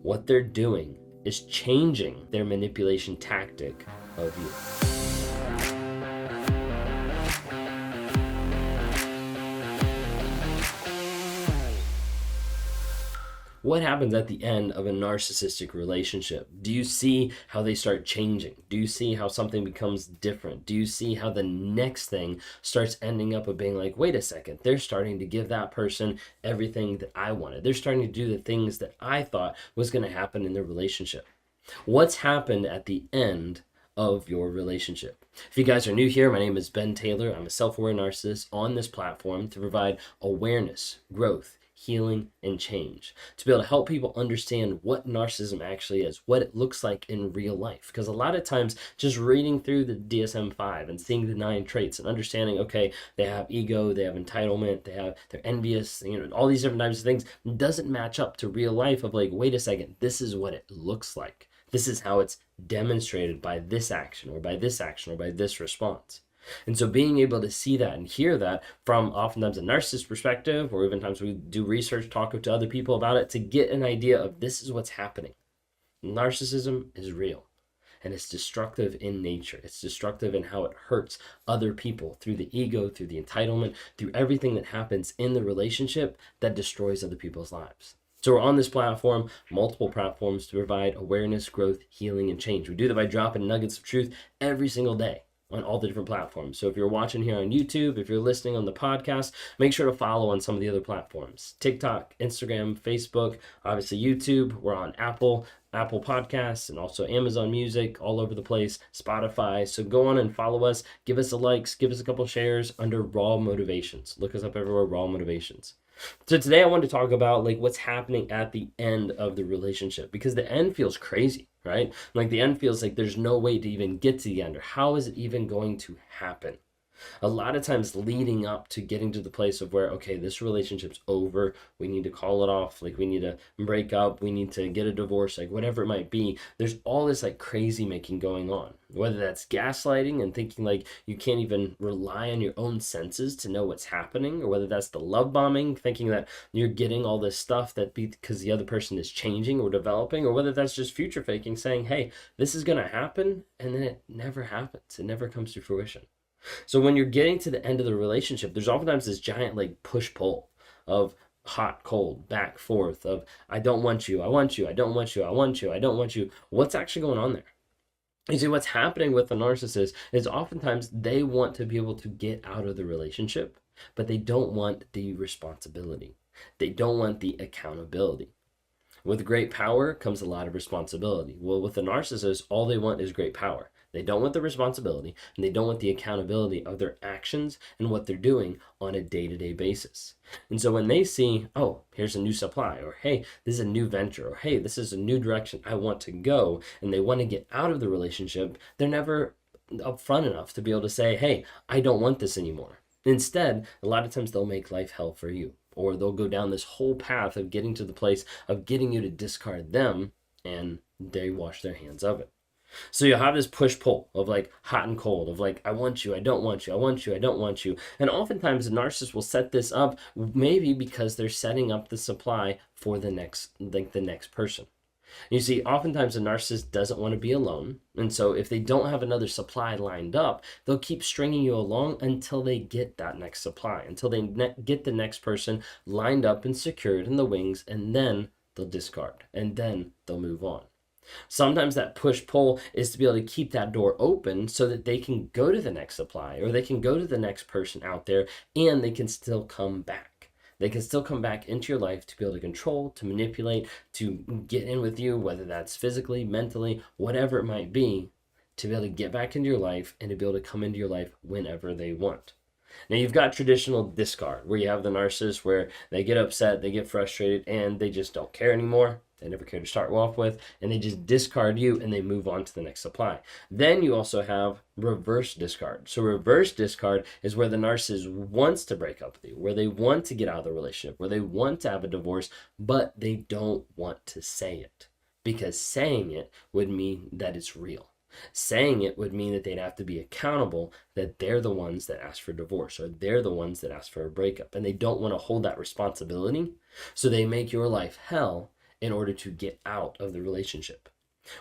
what they're doing is changing their manipulation tactic of you. What happens at the end of a narcissistic relationship? Do you see how they start changing? Do you see how something becomes different? Do you see how the next thing starts ending up of being like, wait a second, they're starting to give that person everything that I wanted. They're starting to do the things that I thought was going to happen in their relationship. What's happened at the end of your relationship? If you guys are new here, my name is Ben Taylor. I'm a self-aware narcissist on this platform to provide awareness, growth, healing, and change, to be able to help people understand what narcissism actually is, what it looks like in real life. Because a lot of times just reading through the DSM-5 and seeing the 9 traits and understanding, okay, they have ego, they have entitlement, they're envious, all these different types of things, doesn't match up to real life of like, wait a second, this is what it looks like. This is how it's demonstrated by this action or by this action or by this response. And so being able to see that and hear that from oftentimes a narcissist perspective, or even times we do research, talk to other people about it, to get an idea of this is what's happening. Narcissism is real, and it's destructive in nature. It's destructive in how it hurts other people through the ego, through the entitlement, through everything that happens in the relationship that destroys other people's lives. So we're on this platform, multiple platforms, to provide awareness, growth, healing, and change. We do that by dropping nuggets of truth every single day on all the different platforms. So if you're watching here on YouTube, if you're listening on the podcast, make sure to follow on some of the other platforms: TikTok, Instagram, Facebook, obviously YouTube. We're on Apple Podcasts, and also Amazon Music, all over the place, Spotify. So go on and follow us, give us a likes, give us a couple shares under Raw Motivations. Look us up everywhere, Raw Motivations. So today I want to talk about like what's happening at the end of the relationship, because the end feels crazy, right? Like the end feels like there's no way to even get to the end, or how is it even going to happen? A lot of times leading up to getting to the place of where, okay, this relationship's over, we need to call it off, like we need to break up, we need to get a divorce, like whatever it might be, there's all this like crazy making going on. Whether that's gaslighting and thinking like you can't even rely on your own senses to know what's happening, or whether that's the love bombing, thinking that you're getting all this stuff that because the other person is changing or developing, or whether that's just future faking, saying, hey, this is going to happen, and then it never happens. It never comes to fruition. So when you're getting to the end of the relationship, there's oftentimes this giant like push-pull of hot, cold, back, forth, of I don't want you, I want you, I don't want you, I want you, I don't want you. What's actually going on there? You see, what's happening with the narcissist is oftentimes they want to be able to get out of the relationship, but they don't want the responsibility. They don't want the accountability. With great power comes a lot of responsibility. Well, with the narcissist, all they want is great power. They don't want the responsibility, and they don't want the accountability of their actions and what they're doing on a day-to-day basis. And so when they see, oh, here's a new supply, or hey, this is a new venture, or hey, this is a new direction I want to go, and they want to get out of the relationship, they're never upfront enough to be able to say, hey, I don't want this anymore. Instead, a lot of times they'll make life hell for you, or they'll go down this whole path of getting to the place of getting you to discard them, and they wash their hands of it. So you'll have this push-pull of like hot and cold, of like, I want you, I don't want you, I want you, I don't want you. And oftentimes the narcissist will set this up maybe because they're setting up the supply for the next person. You see, oftentimes the narcissist doesn't want to be alone. And so if they don't have another supply lined up, they'll keep stringing you along until they get that next supply, until they get the next person lined up and secured in the wings, and then they'll discard, and then they'll move on. Sometimes that push-pull is to be able to keep that door open so that they can go to the next supply, or they can go to the next person out there, and they can still come back. They can still come back into your life to be able to control, to manipulate, to get in with you, whether that's physically, mentally, whatever it might be, to be able to get back into your life and to be able to come into your life whenever they want. Now you've got traditional discard, where you have the narcissist where they get upset, they get frustrated, and they just don't care anymore. They never care to start off with, and they just discard you and they move on to the next supply. Then you also have reverse discard. So reverse discard is where the narcissist wants to break up with you, where they want to get out of the relationship, where they want to have a divorce, but they don't want to say it, because saying it would mean that it's real. Saying it would mean that they'd have to be accountable that they're the ones that asked for divorce, or they're the ones that asked for a breakup, and they don't want to hold that responsibility. So they make your life hell, in order to get out of the relationship.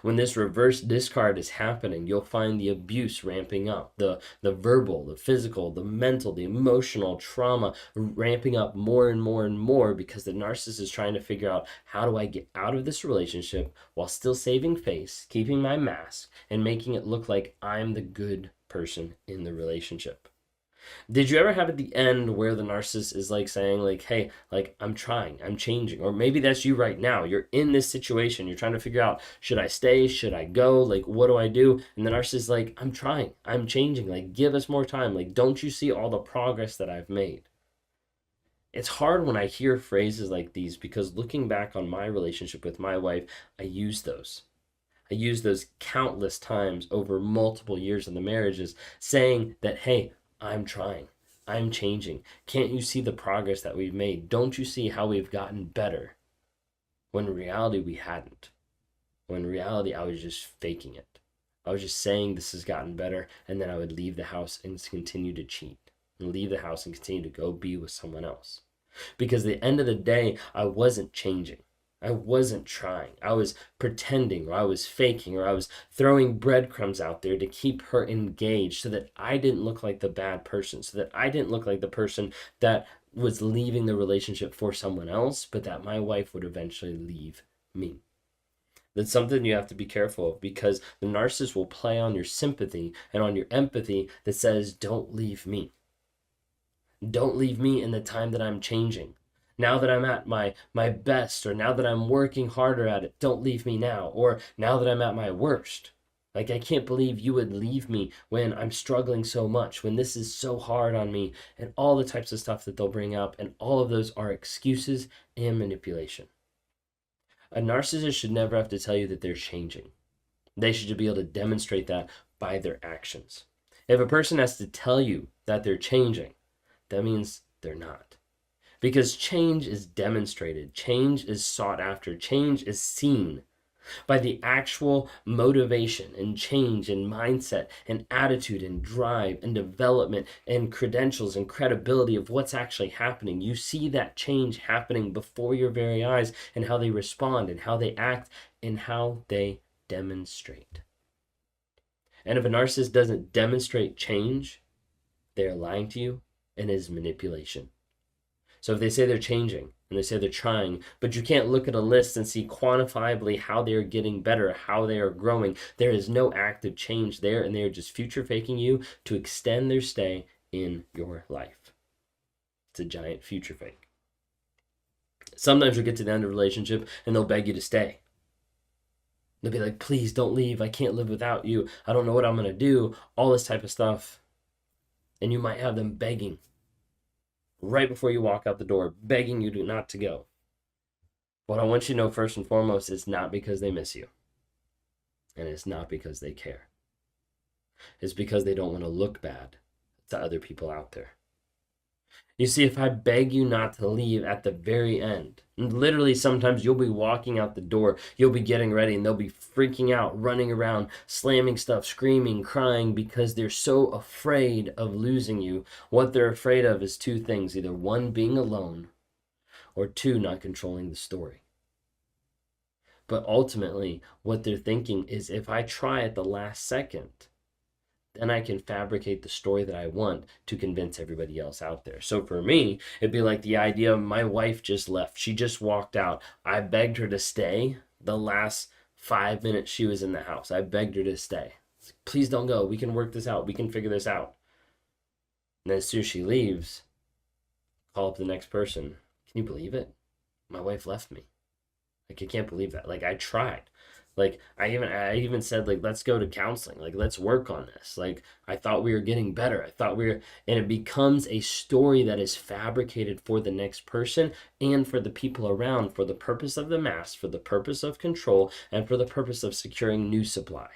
When this reverse discard is happening, you'll find the abuse ramping up, the verbal, the physical, the mental, the emotional trauma ramping up more and more and more, because the narcissist is trying to figure out, how do I get out of this relationship while still saving face, keeping my mask, and making it look like I'm the good person in the relationship. Did you ever have at the end where the narcissist is like saying like, hey, like I'm trying, I'm changing, or maybe that's you right now. You're in this situation. You're trying to figure out, should I stay? Should I go? Like, what do I do? And the narcissist is like, I'm trying, I'm changing. Like, give us more time. Like, don't you see all the progress that I've made? It's hard when I hear phrases like these, because looking back on my relationship with my wife, I use those. I use those countless times over multiple years in the marriages, saying that, hey, I'm trying. I'm changing. Can't you see the progress that we've made? Don't you see how we've gotten better? When in reality, we hadn't. When in reality, I was just faking it. I was just saying this has gotten better, and then I would leave the house and continue to cheat, and leave the house and continue to go be with someone else. Because at the end of the day, I wasn't changing. I wasn't trying. I was pretending, or I was faking, or I was throwing breadcrumbs out there to keep her engaged, so that I didn't look like the bad person, so that I didn't look like the person that was leaving the relationship for someone else, but that my wife would eventually leave me. That's something you have to be careful of, because the narcissist will play on your sympathy and on your empathy that says, don't leave me. Don't leave me in the time that I'm changing. Now that I'm at my best, or now that I'm working harder at it, don't leave me now. Or now that I'm at my worst. Like, I can't believe you would leave me when I'm struggling so much, when this is so hard on me, and all the types of stuff that they'll bring up. And all of those are excuses and manipulation. A narcissist should never have to tell you that they're changing. They should be able to demonstrate that by their actions. If a person has to tell you that they're changing, that means they're not. Because change is demonstrated, change is sought after, change is seen by the actual motivation and change and mindset and attitude and drive and development and credentials and credibility of what's actually happening. You see that change happening before your very eyes, and how they respond and how they act and how they demonstrate. And if a narcissist doesn't demonstrate change, they are lying to you, and is manipulation. So if they say they're changing and they say they're trying, but you can't look at a list and see quantifiably how they are getting better, how they are growing, there is no active change there, and they are just future faking you to extend their stay in your life. It's a giant future fake. Sometimes you'll get to the end of a relationship and they'll beg you to stay. They'll be like, please don't leave. I can't live without you. I don't know what I'm going to do. All this type of stuff. And you might have them begging right before you walk out the door, begging you not to go. What I want you to know, first and foremost, it's not because they miss you. And it's not because they care. It's because they don't want to look bad to other people out there. You see, if I beg you not to leave at the very end, and literally sometimes you'll be walking out the door, you'll be getting ready, and they'll be freaking out, running around, slamming stuff, screaming, crying, because they're so afraid of losing you. What they're afraid of is two things: either one, being alone, or two, not controlling the story. But ultimately, what they're thinking is, if I try at the last second, then I can fabricate the story that I want to convince everybody else out there. So for me, it'd be like the idea of my wife just left. She just walked out. I begged her to stay the last 5 minutes she was in the house. I begged her to stay. Please don't go. We can work this out. We can figure this out. And then as soon as she leaves, call up the next person. Can you believe it? My wife left me. Like, I can't believe that. Like, I tried. Like, I even said, like, let's go to counseling. Like, let's work on this. Like, I thought we were getting better. I thought we were, and it becomes a story that is fabricated for the next person and for the people around, for the purpose of the mask, for the purpose of control, and for the purpose of securing new supply.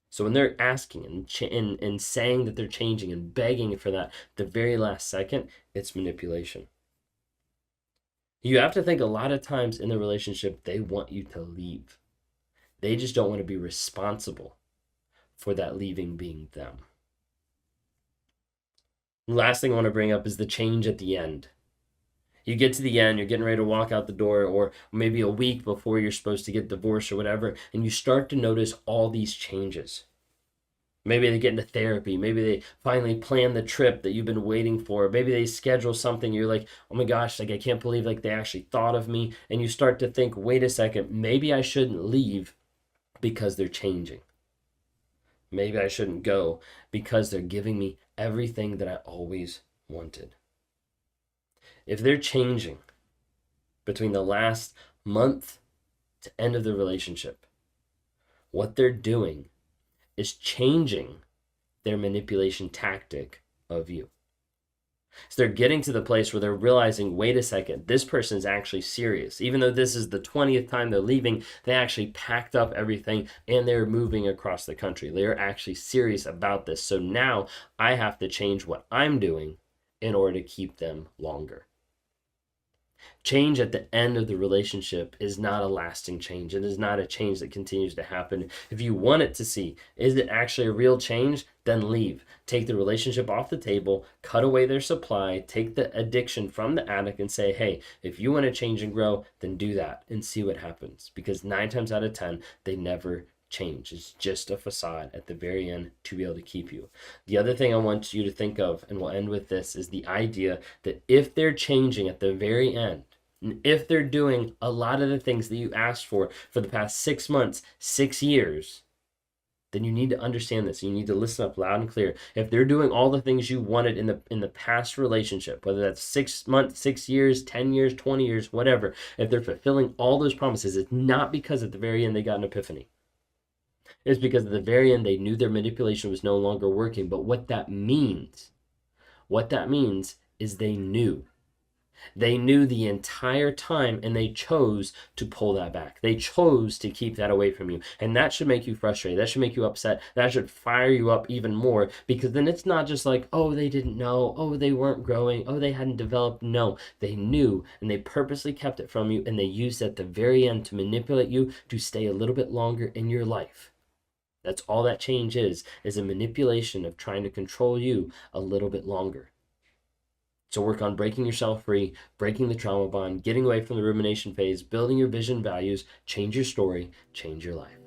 So when they're asking and saying that they're changing and begging for that the very last second, it's manipulation. You have to think, a lot of times in the relationship, they want you to leave. They just don't want to be responsible for that leaving being them. The last thing I want to bring up is the change at the end. You get to the end, you're getting ready to walk out the door, or maybe a week before you're supposed to get divorced or whatever, and you start to notice all these changes. Maybe they get into therapy. Maybe they finally plan the trip that you've been waiting for. Maybe they schedule something. You're like, oh my gosh, like I can't believe like they actually thought of me. And you start to think, wait a second, maybe I shouldn't leave because they're changing. Maybe I shouldn't go because they're giving me everything that I always wanted. If they're changing between the last month to end of the relationship, what they're doing is changing their manipulation tactic of you. So they're getting to the place where they're realizing, wait a second, this person's actually serious. Even though this is the 20th time they're leaving, they actually packed up everything and they're moving across the country. They're actually serious about this. So now I have to change what I'm doing in order to keep them longer. Change at the end of the relationship is not a lasting change. It is not a change that continues to happen. If you want it to see, is it actually a real change? Then leave. Take the relationship off the table, cut away their supply, take the addiction from the addict and say, hey, if you want to change and grow, then do that and see what happens. Because 9 times out of 10, they never change. It's just a facade at the very end to be able to keep you. The other thing I want you to think of, and we'll end with this, is the idea that if they're changing at the very end, and if they're doing a lot of the things that you asked for the past 6 months, 6 years, then you need to understand this. You need to listen up loud and clear. If they're doing all the things you wanted in the past relationship, whether that's 6 months, 6 years, 10 years, 20 years, whatever, if they're fulfilling all those promises, it's not because at the very end they got an epiphany. It's because at the very end they knew their manipulation was no longer working. But what that means is they knew. They knew the entire time and they chose to pull that back. They chose to keep that away from you. And that should make you frustrated. That should make you upset. That should fire you up even more, because then it's not just like, oh, they didn't know. Oh, they weren't growing. Oh, they hadn't developed. No, they knew and they purposely kept it from you, and they used it at the very end to manipulate you to stay a little bit longer in your life. That's all that change is a manipulation of trying to control you a little bit longer. So work on breaking yourself free, breaking the trauma bond, getting away from the rumination phase, building your vision values, change your story, change your life.